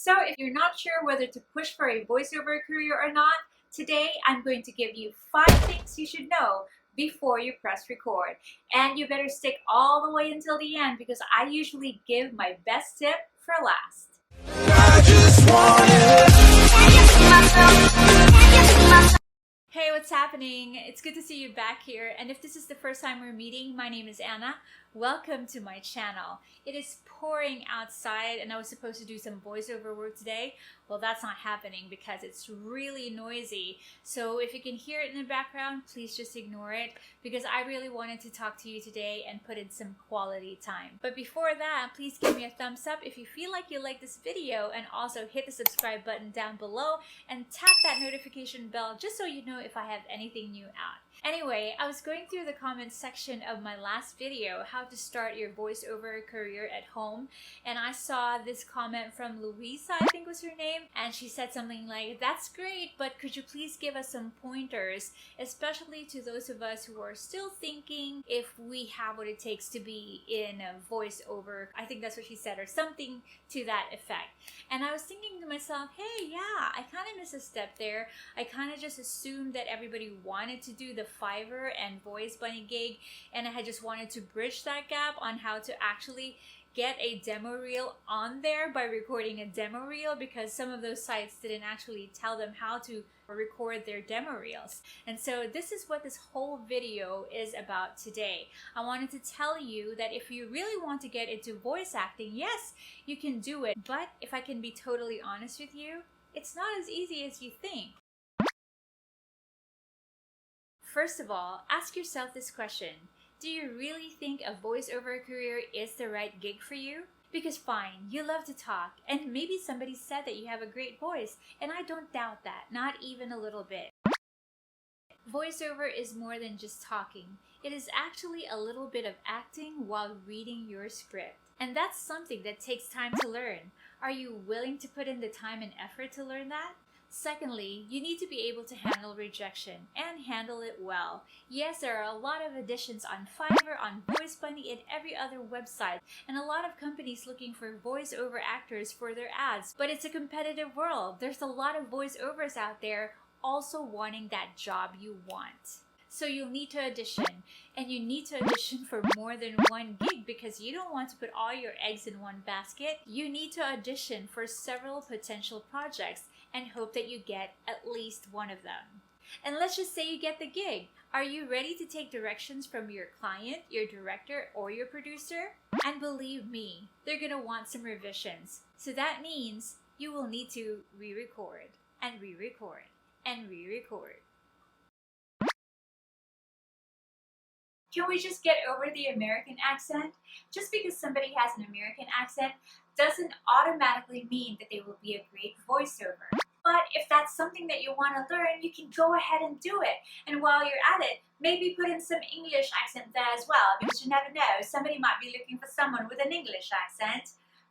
So if you're not sure whether to push for a voiceover career or not, today I'm going to give you 5 things you should know before you press record. And you better stick all the way until the end because I usually give my best tip for last. I just Hey, what's happening? It's good to see you back here. And if this is the first time we're meeting, my name is Anna. Welcome to my channel. It is pouring outside and I was supposed to do some voiceover work today. Well, that's not happening because it's really noisy. So if you can hear it in the background, please just ignore it because I really wanted to talk to you today and put in some quality time. But before that, please give me a thumbs up if you feel like you like this video, and also hit the subscribe button down below and tap that notification bell just so you know if I have anything new out. Anyway, I was going through the comments section of my last video, how to start your voiceover career at home, and I saw this comment from Louisa, I think was her name, and she said something like, "That's great, but could you please give us some pointers, especially to those of us who are still thinking if we have what it takes to be in a voiceover." I think that's what she said, or something to that effect. And I was thinking to myself, hey, yeah, I kind of missed a step there. I kind of just assumed that everybody wanted to do the Fiverr and Voice Bunny gig, and I had just wanted to bridge that gap on how to actually get a demo reel on there by recording a demo reel, because some of those sites didn't actually tell them how to record their demo reels. And so this is what this whole video is about today. I wanted to tell you that if you really want to get into voice acting, yes, you can do it. But if I can be totally honest with you, it's not as easy as you think. First of all, ask yourself this question. Do you really think a voiceover career is the right gig for you? Because fine, you love to talk, and maybe somebody said that you have a great voice, and I don't doubt that, not even a little bit. Voiceover is more than just talking. It is actually a little bit of acting while reading your script. And that's something that takes time to learn. Are you willing to put in the time and effort to learn that? Secondly, you need to be able to handle rejection and handle it well. Yes, there are a lot of auditions on Fiverr, on Voice Bunny, and every other website, and a lot of companies looking for voiceover actors for their ads. But it's a competitive world. There's a lot of voiceovers out there also wanting that job you want. So you'll need to audition, and you need to audition for more than one gig because you don't want to put all your eggs in one basket. You need to audition for several potential projects and hope that you get at least one of them. And let's just say you get the gig. Are you ready to take directions from your client, your director, or your producer? And believe me, they're gonna want some revisions. So that means you will need to re-record and re-record and re-record. Can we just get over the American accent? Just because somebody has an American accent doesn't automatically mean that they will be a great voiceover. But if that's something that you want to learn, you can go ahead and do it. And while you're at it, maybe put in some English accent there as well, because you never know, somebody might be looking for someone with an English accent.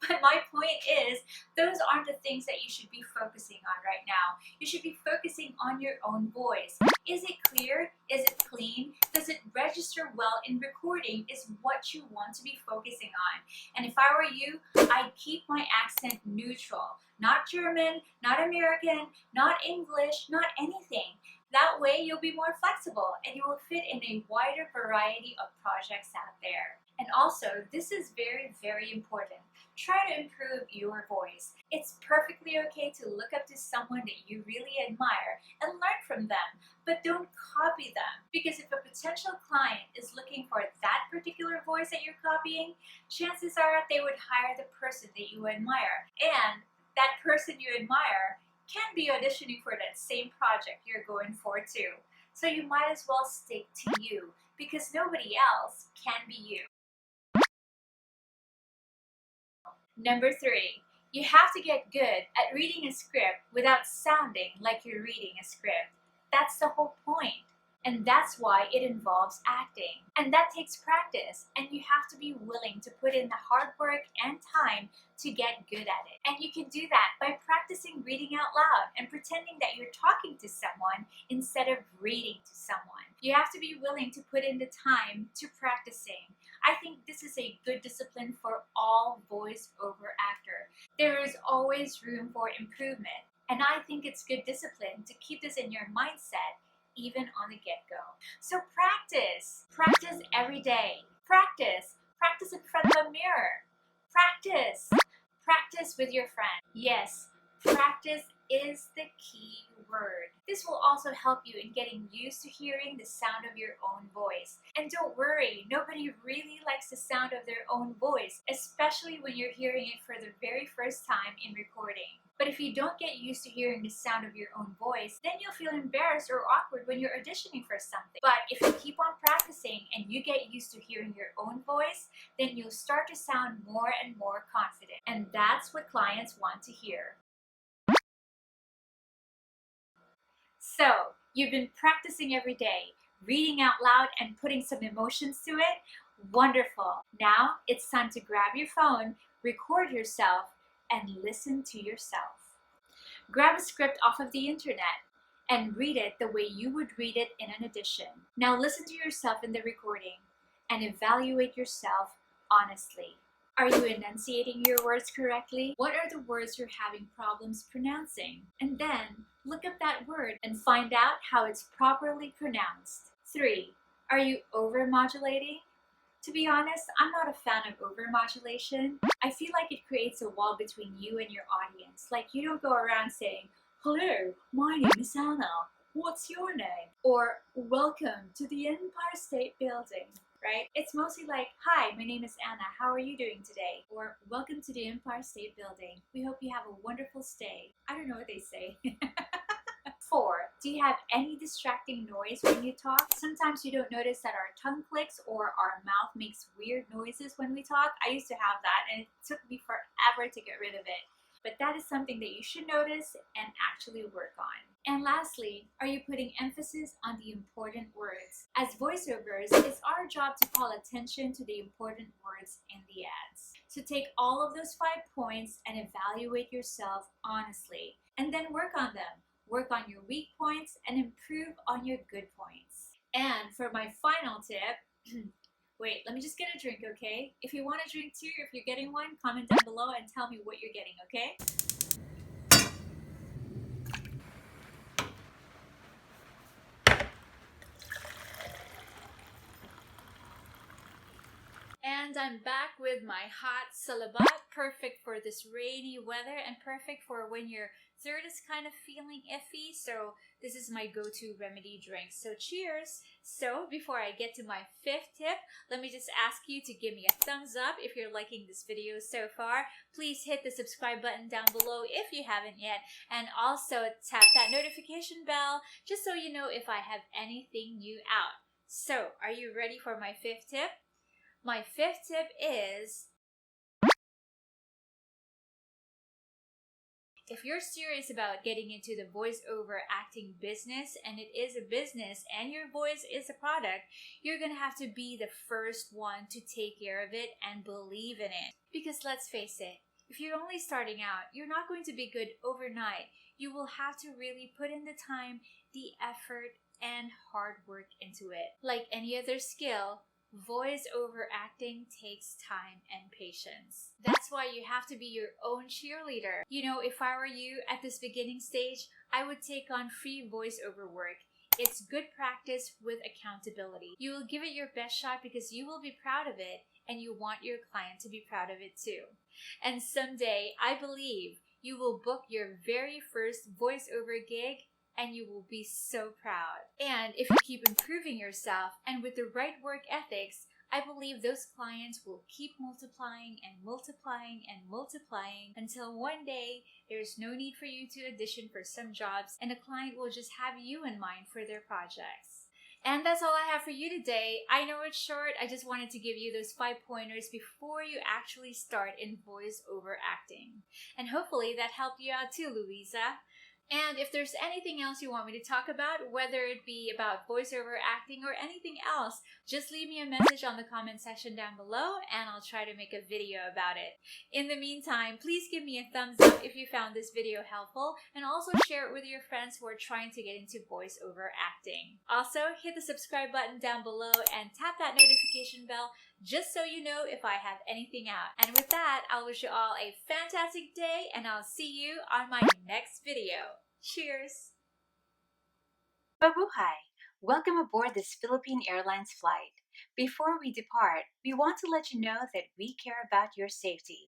But my point is, those aren't the things that you should be focusing on right now. You should be focusing on your own voice. Is it clear? Is it clean? Does it register well in recording? Is what you want to be focusing on. And if I were you, I'd keep my accent neutral. Not German, not American, not English, not anything. That way you'll be more flexible and you will fit in a wider variety of projects out there. And also, this is very, very important. Try to improve your voice. It's perfectly okay to look up to someone that you really admire and learn from them, but don't copy them. Because if a potential client is looking for that particular voice that you're copying, chances are they would hire the person that you admire. And that person you admire can be auditioning for that same project you're going for too. So you might as well stick to you, because nobody else can be you. Number 3, you have to get good at reading a script without sounding like you're reading a script. That's the whole point. And that's why it involves acting. And that takes practice, and you have to be willing to put in the hard work and time to get good at it. And you can do that by practicing reading out loud and pretending that you're talking to someone instead of reading to someone. You have to be willing to put in the time to practicing. I think this is a good discipline for all voiceover actor. There is always room for improvement, and I think it's good discipline to keep this in your mindset even on the get-go. So practice every day. Practice in front of a mirror. Practice with your friend. Yes, practice is the key word. This will also help you in getting used to hearing the sound of your own voice. And don't worry, nobody really likes the sound of their own voice, especially when you're hearing it for the very first time in recording. But if you don't get used to hearing the sound of your own voice, then you'll feel embarrassed or awkward when you're auditioning for something. But if you keep on practicing and you get used to hearing your own voice, then you'll start to sound more and more confident. And that's what clients want to hear. So, you've been practicing every day, reading out loud and putting some emotions to it? Wonderful! Now it's time to grab your phone, record yourself, and listen to yourself. Grab a script off of the internet and read it the way you would read it in an audition. Now listen to yourself in the recording and evaluate yourself honestly. Are you enunciating your words correctly? What are the words you're having problems pronouncing? And then look up that word and find out how it's properly pronounced. 3. Are you overmodulating? To be honest, I'm not a fan of overmodulation. I feel like it creates a wall between you and your audience. Like you don't go around saying, "Hello, my name is Anna. What's your name?" Or "Welcome to the Empire State Building." Right? It's mostly like, "Hi, my name is Anna. How are you doing today?" Or "Welcome to the Empire State Building. We hope you have a wonderful stay." I don't know what they say. 4. Do you have any distracting noise when you talk? Sometimes you don't notice that our tongue clicks or our mouth makes weird noises when we talk. I used to have that and it took me forever to get rid of it. But that is something that you should notice and actually work on. And lastly, are you putting emphasis on the important words? As voiceovers, it's our job to call attention to the important words in the ads. So take all of those 5 points and evaluate yourself honestly, and then work on them. Work on your weak points and improve on your good points. And for my final tip, wait, let me just get a drink, okay? If you want a drink too, if you're getting one, comment down below and tell me what you're getting, okay? And I'm back with my hot salabat, perfect for this rainy weather and perfect for when your throat is kind of feeling iffy. So this is my go-to remedy drink. So cheers! So before I get to my 5th tip, let me just ask you to give me a thumbs up if you're liking this video so far. Please hit the subscribe button down below if you haven't yet. And also tap that notification bell just so you know if I have anything new out. So are you ready for my 5th tip? My 5th tip is, if you're serious about getting into the voiceover acting business, and it is a business and your voice is a product, you're going to have to be the first one to take care of it and believe in it. Because let's face it, if you're only starting out, you're not going to be good overnight. You will have to really put in the time, the effort, and hard work into it. Like any other skill, voice-over acting takes time and patience. That's why you have to be your own cheerleader. You know, if I were you at this beginning stage, I would take on free voice-over work. It's good practice with accountability. You will give it your best shot because you will be proud of it and you want your client to be proud of it too. And someday, I believe, you will book your very first voice-over gig and you will be so proud. And if you keep improving yourself and with the right work ethics, I believe those clients will keep multiplying and multiplying and multiplying until one day there's no need for you to audition for some jobs and a client will just have you in mind for their projects. And that's all I have for you today. I know it's short. I just wanted to give you those 5 pointers before you actually start in voice-over acting. And hopefully that helped you out too, Louisa. And if there's anything else you want me to talk about, whether it be about voiceover acting or anything else, just leave me a message on the comment section down below and I'll try to make a video about it. In the meantime, please give me a thumbs up if you found this video helpful, and also share it with your friends who are trying to get into voiceover acting. Also, hit the subscribe button down below and tap that notification bell just so you know if I have anything out. And with that, I'll wish you all a fantastic day and I'll see you on my next video. Cheers! Mabuhay! Welcome aboard this Philippine Airlines flight. Before we depart, we want to let you know that we care about your safety.